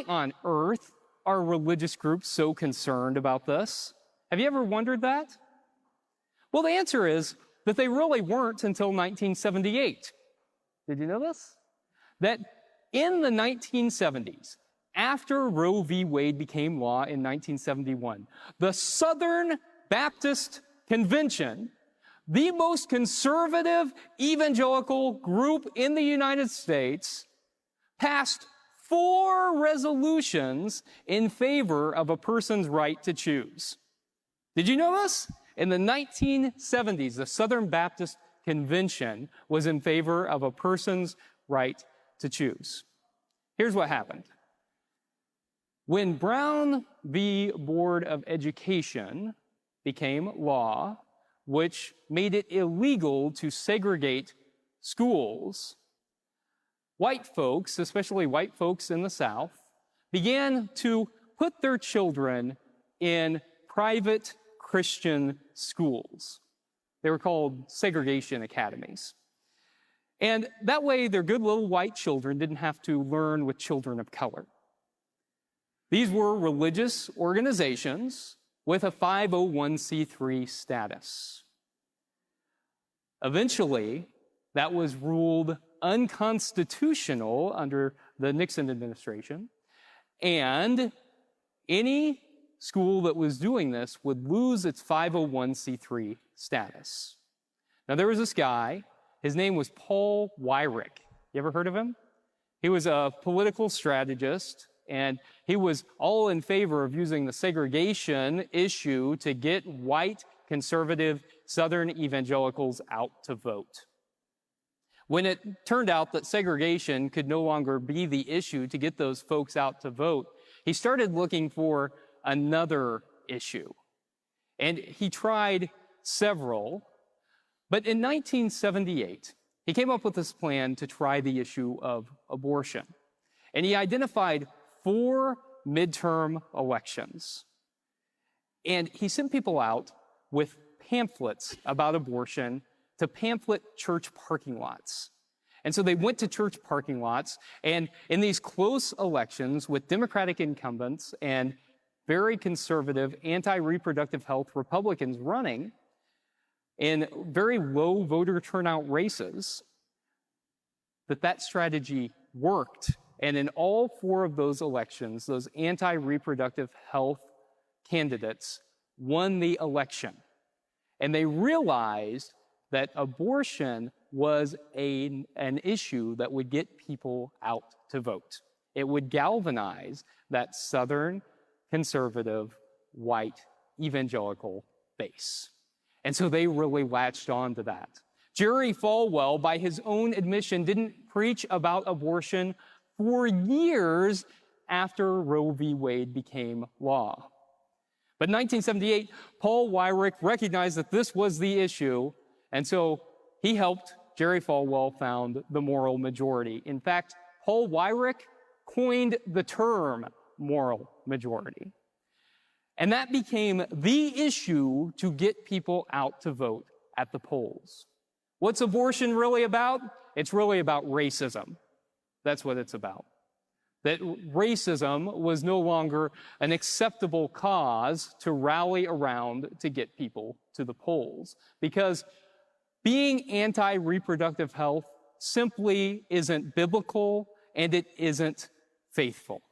why on earth are religious groups so concerned about this? Have you ever wondered that? Well, the answer is that they really weren't until 1978. Did you know this? That in the 1970s, after Roe v. Wade became law in 1971, the Southern Baptist Convention, the most conservative evangelical group in the United States, passed 4 resolutions in favor of a person's right to choose. Did you know this? In the 1970s, the Southern Baptist Convention was in favor of a person's right to choose. Here's what happened. When Brown v. Board of Education became law, which made it illegal to segregate schools, white folks, especially white folks in the South, began to put their children in private Christian schools. They were called segregation academies. And that way, their good little white children didn't have to learn with children of color. These were religious organizations with a 501c3 status. Eventually, that was ruled unconstitutional under the Nixon administration, and any school that was doing this would lose its 501c3 status. Now, there was this guy, his name was Paul Weyrich. You ever heard of him? He was a political strategist, and he was all in favor of using the segregation issue to get white, conservative, Southern evangelicals out to vote. When it turned out that segregation could no longer be the issue to get those folks out to vote, he started looking for another issue. And he tried several, but in 1978, he came up with this plan to try the issue of abortion. And he identified 4 midterm elections. And he sent people out with pamphlets about abortion to pamphlet church parking lots. And so they went to church parking lots, and in these close elections with Democratic incumbents and very conservative, anti-reproductive health Republicans running in very low voter turnout races, that strategy worked. And in all 4 of those elections, those anti-reproductive health candidates won the election. And they realized that abortion was an issue that would get people out to vote. It would galvanize that Southern, conservative, white, evangelical base. And so they really latched on to that. Jerry Falwell, by his own admission, didn't preach about abortion for years after Roe v. Wade became law. But in 1978, Paul Weyrich recognized that this was the issue, and so he helped Jerry Falwell found the moral majority. In fact, Paul Weyrich coined the term moral majority. And that became the issue to get people out to vote at the polls. What's abortion really about? It's really about racism. That's what it's about. That racism was no longer an acceptable cause to rally around to get people to the polls. Because being anti-reproductive health simply isn't biblical and it isn't faithful.